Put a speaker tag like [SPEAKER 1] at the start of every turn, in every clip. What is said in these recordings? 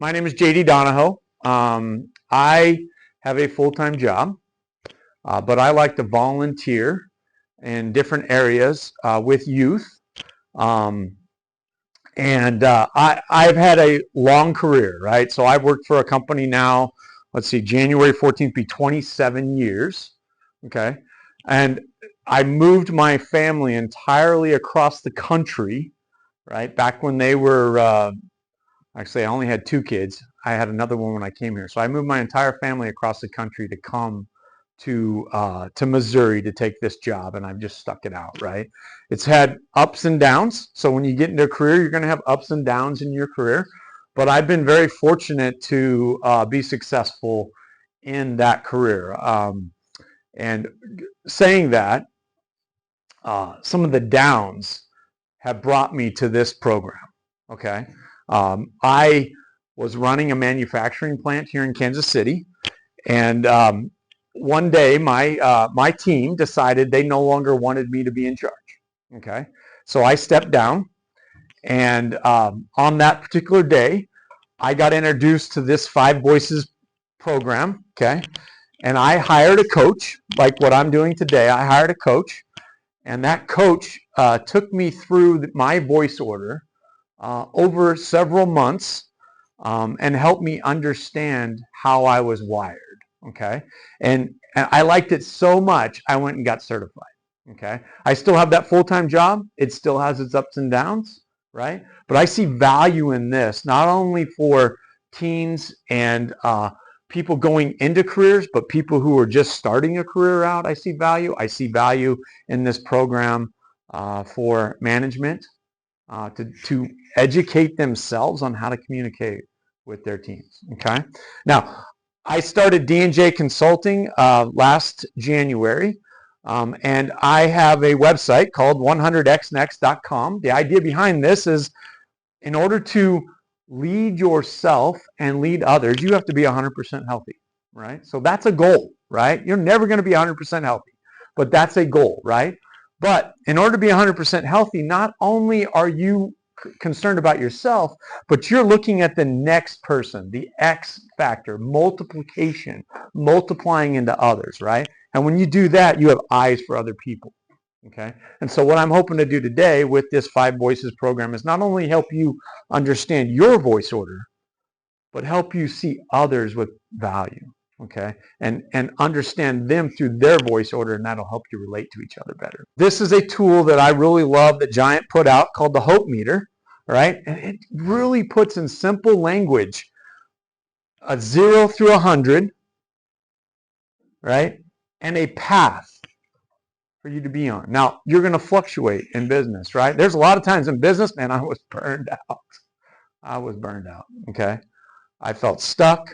[SPEAKER 1] My name is JD Donahoe. I have a full-time job, but I like to volunteer in different areas with youth. Um, I've had a long career, right? So I've worked for a company now, let's see, January 14th be 27 years, okay? And I moved my family entirely across the country, right? Back when they were, actually, I only had two kids. I had another one when I came here. So I moved my entire family across the country to come to Missouri to take this job, and I've just stuck it out, right? It's had ups and downs. So when you get into a career, you're going to have ups and downs in your career. But I've been very fortunate to be successful in that career. And saying that, some of the downs have brought me to this program, okay? I was running a manufacturing plant here in Kansas City, and one day my team decided they no longer wanted me to be in charge. Okay, so I stepped down, and on that particular day, I got introduced to this Five Voices program. Okay, and I hired a coach, like what I'm doing today. I hired a coach, and that coach took me through my voice order over several months and helped me understand how I was wired. Okay, and I liked it so much, I went and got certified. Okay, I still have that full-time job. It still has its ups and downs, right? But I see value in this, not only for teens and people going into careers, but people who are just starting a career out. I see value. I see value in this program for management to educate themselves on how to communicate with their teams. Okay. Now, I started D&J Consulting last January, and I have a website called 100xnext.com. The idea behind this is, in order to lead yourself and lead others, you have to be 100% healthy, right? So that's a goal, right? You're never going to be 100% healthy, but that's a goal, right? But in order to be 100% healthy, not only are you concerned about yourself, but you're looking at the next person, the X factor, multiplication, multiplying into others, right? And when you do that, you have eyes for other people, okay? And so what I'm hoping to do today with this Five Voices program is not only help you understand your voice order, but help you see others with value, okay? And understand them through their voice order, and that'll help you relate to each other better. This is a tool that I really love that Giant put out called the Hope Meter, right? And it really puts in simple language a 0 through 100, right? And a path for you to be on. Now, you're going to fluctuate in business, right? There's a lot of times in business, man, I was burned out. I was burned out, okay? I felt stuck,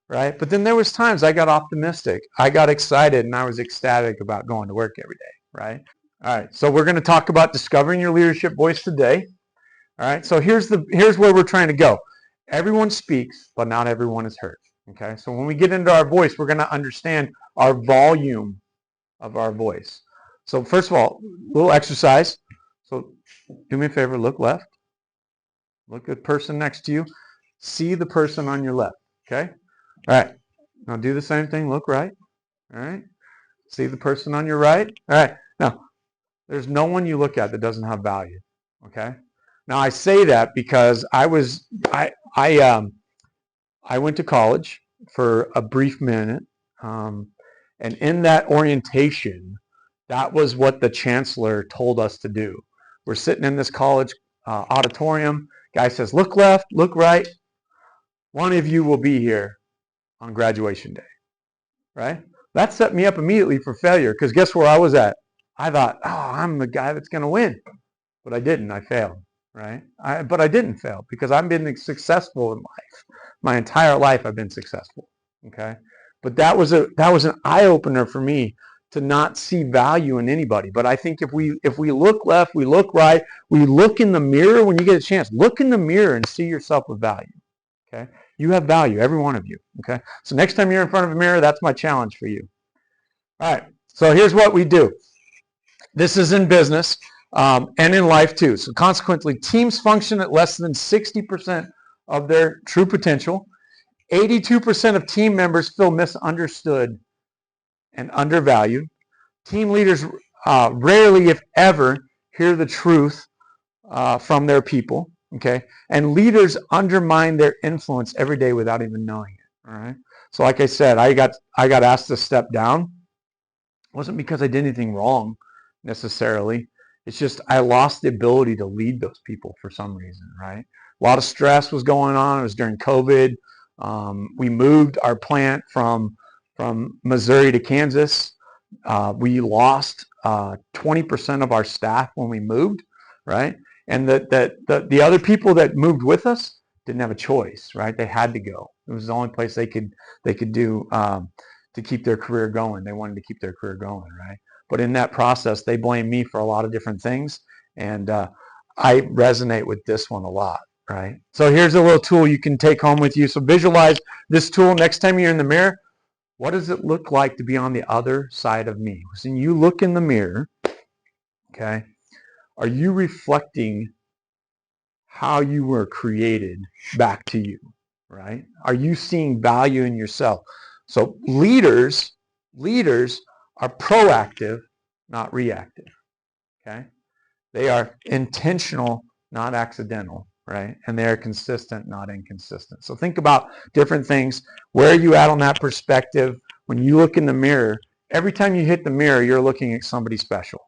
[SPEAKER 1] right? But then there was times I got optimistic. I got excited, and I was ecstatic about going to work every day, right? All right, so we're going to talk about discovering your leadership voice today. All right, so here's where we're trying to go. Everyone speaks, but not everyone is heard. Okay, so when we get into our voice, we're going to understand our volume of our voice. So first of all, a little exercise. So do me a favor, look left. Look at the person next to you. See the person on your left. Okay? All right. Now do the same thing. Look right. All right. See the person on your right. All right. Now, there's no one you look at that doesn't have value. Okay? Now I say that because I went to college for a brief minute, and in that orientation, that was what the chancellor told us to do. We're sitting in this college auditorium. Guy says, "Look left, look right. One of you will be here on graduation day." Right? That set me up immediately for failure, because guess where I was at? I thought, "Oh, I'm the guy that's going to win," but I didn't. I failed. Right? But I didn't fail, because I've been successful in life. My entire life I've been successful. Okay? But that was an eye-opener for me to not see value in anybody. But I think if we look left, we look right, we look in the mirror when you get a chance, look in the mirror and see yourself with value. Okay? You have value, every one of you. Okay? So next time you're in front of a mirror, that's my challenge for you. All right. So here's what we do. This is in business. And in life too. So consequently, teams function at less than 60% of their true potential. 82% of team members feel misunderstood and undervalued. Team leaders rarely, if ever, hear the truth from their people. Okay, and leaders undermine their influence every day without even knowing it. All right. So, like I said, I got asked to step down. It wasn't because I did anything wrong necessarily. It's just I lost the ability to lead those people for some reason. Right. A lot of stress was going on. It was during COVID. We moved our plant from Missouri to Kansas. We lost 20% of our staff when we moved, right? And the other people that moved with us didn't have a choice, right? They had to go. It was the only place they could do to keep their career going. They wanted to keep their career going, right? But in that process, they blamed me for a lot of different things, and I resonate with this one a lot. Right. So here's a little tool you can take home with you. So visualize this tool next time you're in the mirror. What does it look like to be on the other side of me? When you look in the mirror, okay, are you reflecting how you were created back to you? Right? Are you seeing value in yourself? So leaders are proactive, not reactive. Okay? They are intentional, not accidental. Right? And they're consistent, not inconsistent. So think about different things. Where are you at on that perspective? When you look in the mirror, every time you hit the mirror, you're looking at somebody special.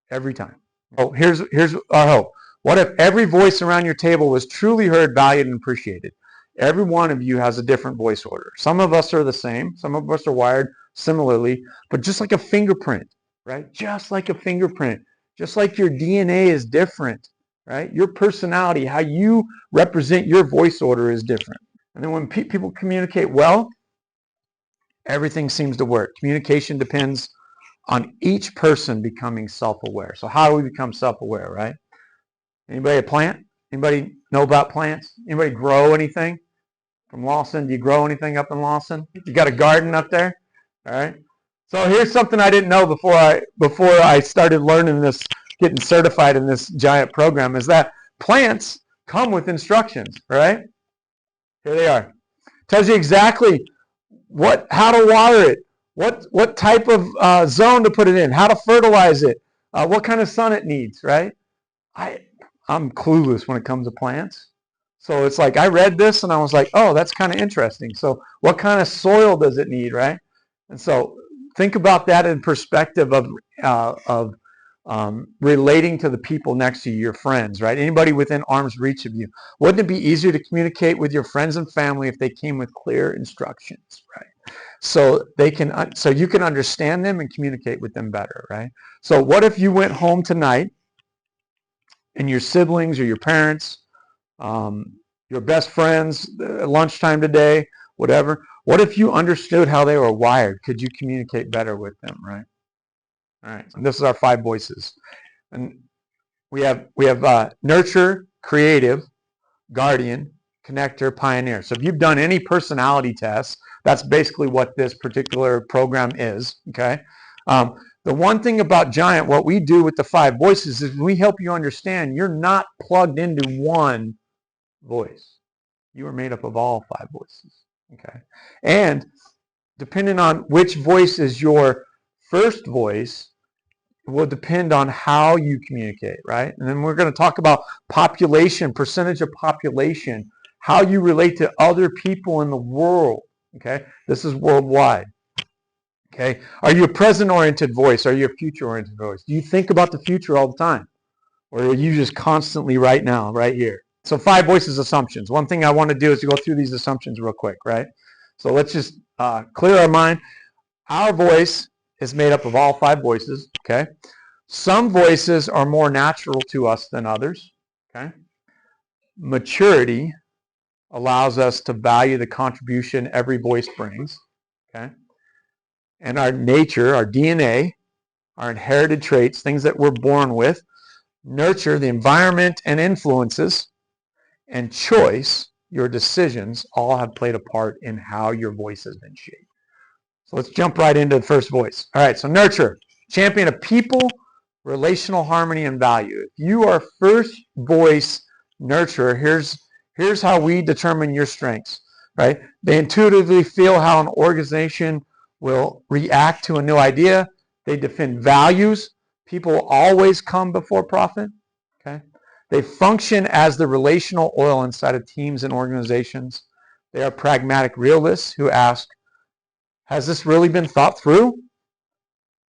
[SPEAKER 1] Every time. Oh, here's our hope. What if every voice around your table was truly heard, valued, and appreciated? Every one of you has a different voice order. Some of us are the same. Some of us are wired similarly, but just like a fingerprint, right? Just like a fingerprint. Just like your DNA is different. Right? Your personality, how you represent your voice order is different. And then when people communicate well, everything seems to work. Communication depends on each person becoming self-aware. So how do we become self-aware, right? Anybody a plant? Anybody know about plants? Anybody grow anything from Lawson? Do you grow anything up in Lawson? You got a garden up there? All right. So here's something I didn't know before I started learning this, getting certified in this giant program, is that plants come with instructions, right? Here they are. Tells you exactly how to water it, what type of zone to put it in, how to fertilize it, what kind of sun it needs, right? I'm clueless when it comes to plants. So it's like I read this and I was like, oh, that's kind of interesting. So what kind of soil does it need, right? And so think about that in perspective of relating to the people next to you, your friends, right? Anybody within arm's reach of you. Wouldn't it be easier to communicate with your friends and family if they came with clear instructions, right? So you can understand them and communicate with them better, right? So what if you went home tonight and your siblings or your parents, your best friends, lunchtime today, whatever, what if you understood how they were wired? Could you communicate better with them, right? All right, so this is our 5 voices. And we have nurture, creative, guardian, connector, pioneer. So if you've done any personality tests, that's basically what this particular program is, okay? The one thing about Giant, what we do with the 5 voices is we help you understand you're not plugged into one voice. You are made up of all 5 voices, okay? And depending on which voice is your first voice will depend on how you communicate, right? And then we're going to talk about population, percentage of population, how you relate to other people in the world, okay? This is worldwide, okay? Are you a present-oriented voice? Are you a future-oriented voice? Do you think about the future all the time? Or are you just constantly right now, right here? So 5 voices assumptions. One thing I want to do is to go through these assumptions real quick, right? So let's just clear our mind. Our voice is made up of all 5 voices, okay? Some voices are more natural to us than others, okay? Maturity allows us to value the contribution every voice brings, okay? And our nature, our DNA, our inherited traits, things that we're born with, nurture, the environment and influences, and choice, your decisions, all have played a part in how your voice has been shaped. So let's jump right into the first voice. All right, so nurture, champion of people, relational harmony, and value. If you are first voice nurturer, Here's how we determine your strengths, right? They intuitively feel how an organization will react to a new idea. They defend values. People always come before profit, okay? They function as the relational oil inside of teams and organizations. They are pragmatic realists who ask, has this really been thought through?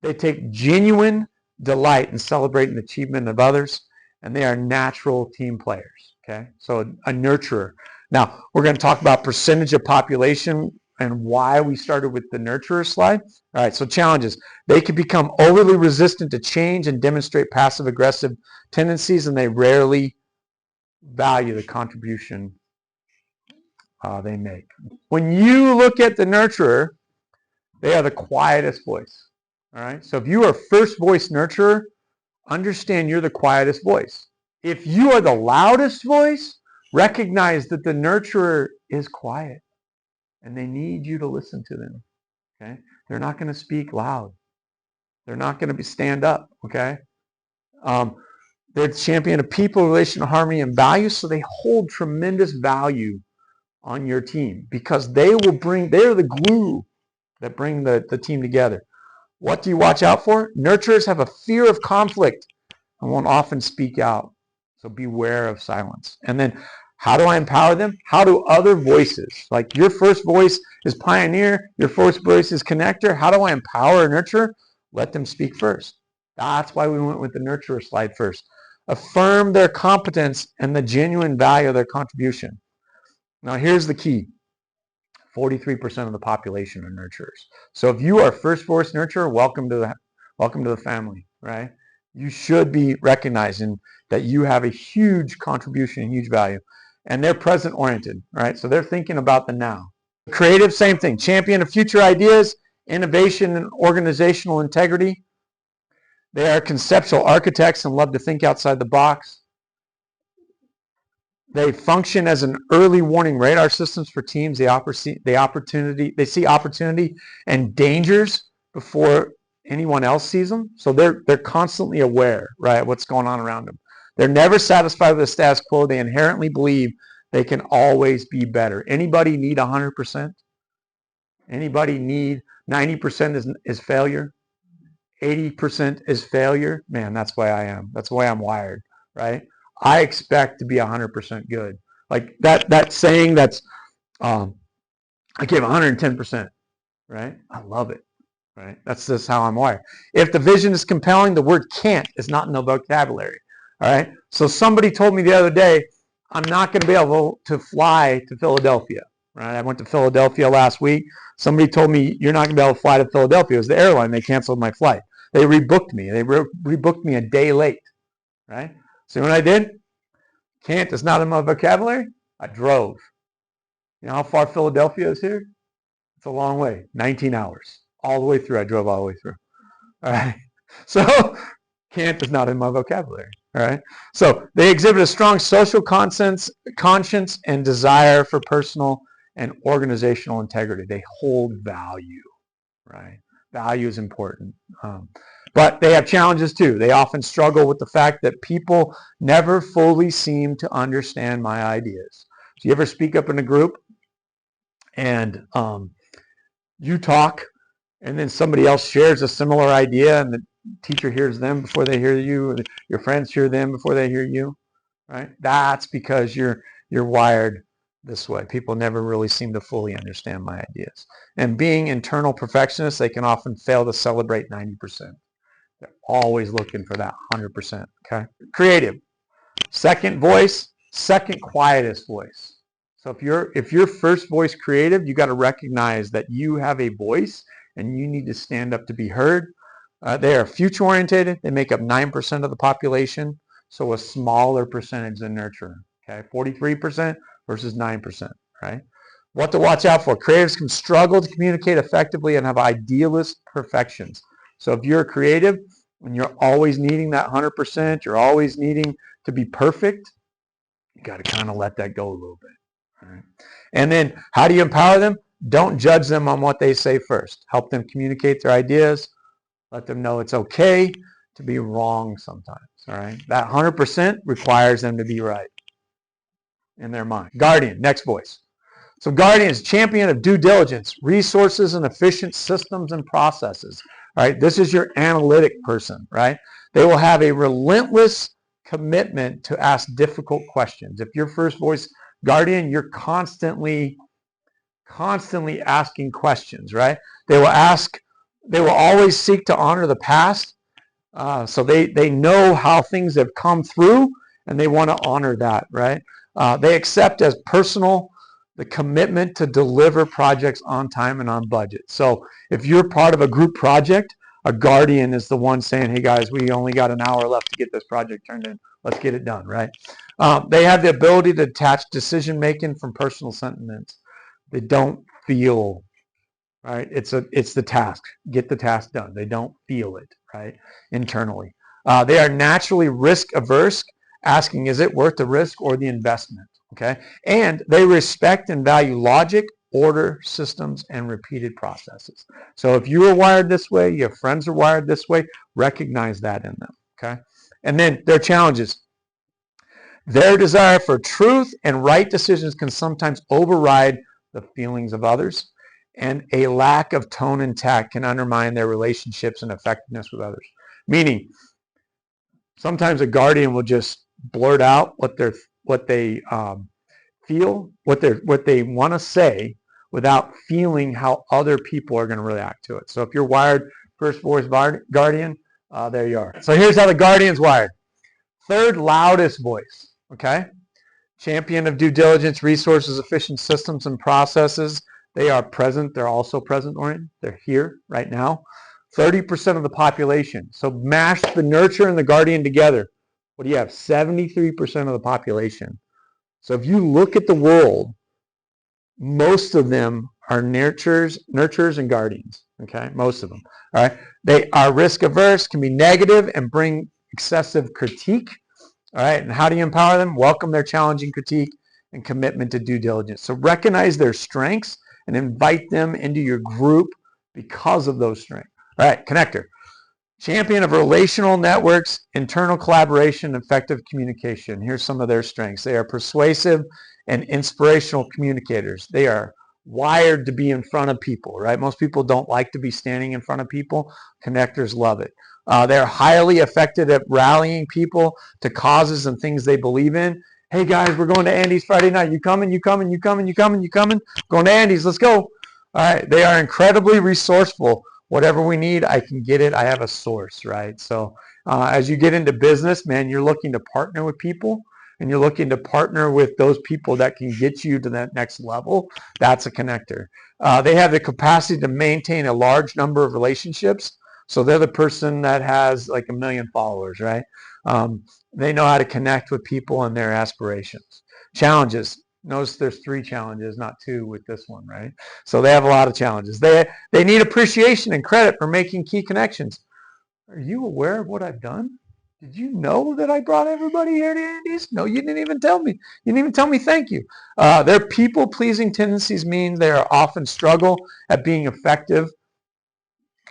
[SPEAKER 1] They take genuine delight in celebrating the achievement of others, and they are natural team players, okay? So a nurturer. Now, we're going to talk about percentage of population and why we started with the nurturer slide. All right, so challenges. They can become overly resistant to change and demonstrate passive-aggressive tendencies, and they rarely value the contribution they make. When you look at the nurturer, they are the quietest voice. All right, so if you are a first voice nurturer, understand you're the quietest voice. If you are the loudest voice, recognize that the nurturer is quiet and they need you to listen to them. Okay, they're not going to speak loud. They're not going to stand up. Okay, they're the champion of people, relation, harmony, and value. So they hold tremendous value on your team because they're the glue that bring the team together. What do you watch out for? Nurturers have a fear of conflict and won't often speak out. So beware of silence. And then how do I empower them? How do other voices, like your first voice is pioneer, your first voice is connector. How do I empower a nurturer? Let them speak first. That's why we went with the nurturer slide first. Affirm their competence and the genuine value of their contribution. Now here's the key. 43% of the population are nurturers. So if you are first voice nurturer, welcome to the family, right? You should be recognizing that you have a huge contribution, huge value. And they're present oriented, right? So they're thinking about the now. Creative, same thing. Champion of future ideas, innovation, and organizational integrity. They are conceptual architects and love to think outside the box. They function as an early warning radar systems for teams. They see opportunity and dangers before anyone else sees them. So they're constantly aware, right, what's going on around them. They're never satisfied with the status quo. They inherently believe they can always be better. Anybody need 100%? Anybody need 90% is failure? 80% is failure? Man, that's why I am. That's the way I'm wired, right? I expect to be 100% good. Like that saying that's, I give 110%, right? I love it, right? That's just how I'm wired. If the vision is compelling, the word can't is not in the vocabulary, all right? So somebody told me the other day, I'm not going to be able to fly to Philadelphia, right? I went to Philadelphia last week. Somebody told me, you're not going to be able to fly to Philadelphia. It was the airline. They canceled my flight. They rebooked me. They rebooked me a day late, right? So what I did? Can't is not in my vocabulary. I drove. You know how far Philadelphia is here? It's a long way. 19 hours. All the way through. I drove all the way through. All right. So can't is not in my vocabulary. All right. So they exhibit a strong social conscience and desire for personal and organizational integrity. They hold value. Right. Value is important. But they have challenges too. They often struggle with the fact that people never fully seem to understand my ideas. So you ever speak up in a group and you talk and then somebody else shares a similar idea and the teacher hears them before they hear you, or your friends hear them before they hear you, right? That's because you're wired this way. People never really seem to fully understand my ideas. And being internal perfectionists, they can often fail to celebrate 90%. They're always looking for that 100%, okay? Creative. Second voice, second quietest voice. So if you're first voice creative, you got to recognize that you have a voice and you need to stand up to be heard. They are future oriented. They make up 9% of the population, so a smaller percentage than nurturer. Okay, 43% versus 9%, right? What to watch out for. Creatives can struggle to communicate effectively and have idealist perfections. So if you're a creative and you're always needing that 100%, you're always needing to be perfect, you got to kind of let that go a little bit. All right? And then how do you empower them? Don't judge them on what they say first. Help them communicate their ideas. Let them know it's okay to be wrong sometimes. All right. That 100% requires them to be right. in their mind. Guardian, next voice. So guardian is champion of due diligence, resources, and efficient systems and processes. All right, this is your analytic person, right? They will have a relentless commitment to ask difficult questions. If you're first voice guardian, you're constantly asking questions, right? They will always seek to honor the past. So they know how things have come through, and they want to honor that, right? They accept as personal the commitment to deliver projects on time and on budget. So if you're part of a group project, a guardian is the one saying, hey guys, we only got an hour left to get this project turned in. Let's get it done, right? They have the ability to detach decision making from personal sentiments. They don't feel, right? It's the task. Get the task done. They don't feel it, right? Internally. They are naturally risk averse, asking, is it worth the risk or the investment? Okay. And they respect and value logic, order, systems, and repeated processes. So if you are wired this way, your friends are wired this way, recognize that in them. Okay. And then their challenges. Their desire for truth and right decisions can sometimes override the feelings of others, and a lack of tone and tact can undermine their relationships and effectiveness with others. Meaning, sometimes a guardian will just blurt out what they feel, what they want to say, without feeling how other people are going to react to it. So if you're wired first voice guardian, there you are. So here's how the guardian's wired. Third loudest voice. Okay. Champion of due diligence, resources, efficient systems, and processes. They are present. They're also present-oriented. They're here right now. 30% of the population. So mash the nurture and the guardian together. What do you have? 73% of the population. So if you look at the world, most of them are nurturers and guardians. Okay, most of them. All right. They are risk averse, can be negative, and bring excessive critique. All right, and how do you empower them? Welcome their challenging critique and commitment to due diligence. So recognize their strengths and invite them into your group because of those strengths. All right, connector. Champion of relational networks, internal collaboration, effective communication. Here's some of their strengths. They are persuasive and inspirational communicators. They are wired to be in front of people, right? Most people don't like to be standing in front of people. Connectors love it. They're highly effective at rallying people to causes and things they believe in. Hey guys, we're going to Andy's Friday night. You coming? You coming? You coming? You coming? You coming? Going to Andy's. Let's go. All right. They are incredibly resourceful. Whatever we need, I can get it. I have a source, right? So as you get into business, man, you're looking to partner with people, and you're looking to partner with those people that can get you to that next level. That's a connector. They have the capacity to maintain a large number of relationships. So they're the person that has like 1 million followers, right? They know how to connect with people and their aspirations. Challenges. Notice there's 3 challenges, not 2 with this one, right? So they have a lot of challenges. They need appreciation and credit for making key connections. Are you aware of what I've done? Did you know that I brought everybody here to Andy's? No, you didn't even tell me. You didn't even tell me thank you. Their people-pleasing tendencies mean they are often struggle at being effective,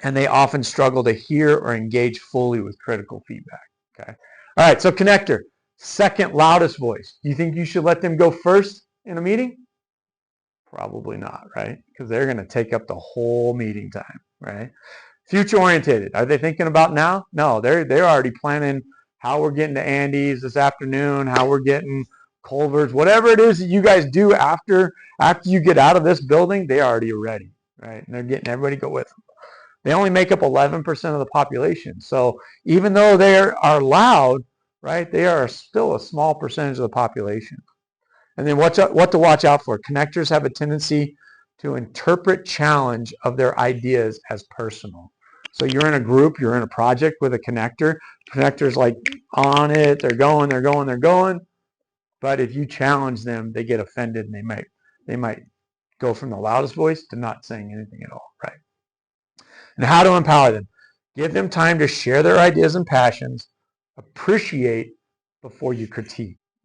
[SPEAKER 1] and they often struggle to hear or engage fully with critical feedback. Okay. All right, so connector, second loudest voice. Do you think you should let them go first in a meeting? Probably not, right? Because they're going to take up the whole meeting time, right? Future oriented. Are they thinking about now? No, they're already planning how we're getting to Andy's this afternoon, how we're getting Culver's, whatever it is that you guys do after you get out of this building, they already are ready, right? And they're getting everybody to go with them. They only make up 11% of the population. So even though they are loud, right, they are still a small percentage of the population. And then what to watch out for. Connectors have a tendency to interpret challenge of their ideas as personal. So you're in a group, you're in a project with a connector. Connector's like on it, they're going. But if you challenge them, they get offended, and they might go from the loudest voice to not saying anything at all, right? And how to empower them. Give them time to share their ideas and passions. Appreciate before you critique.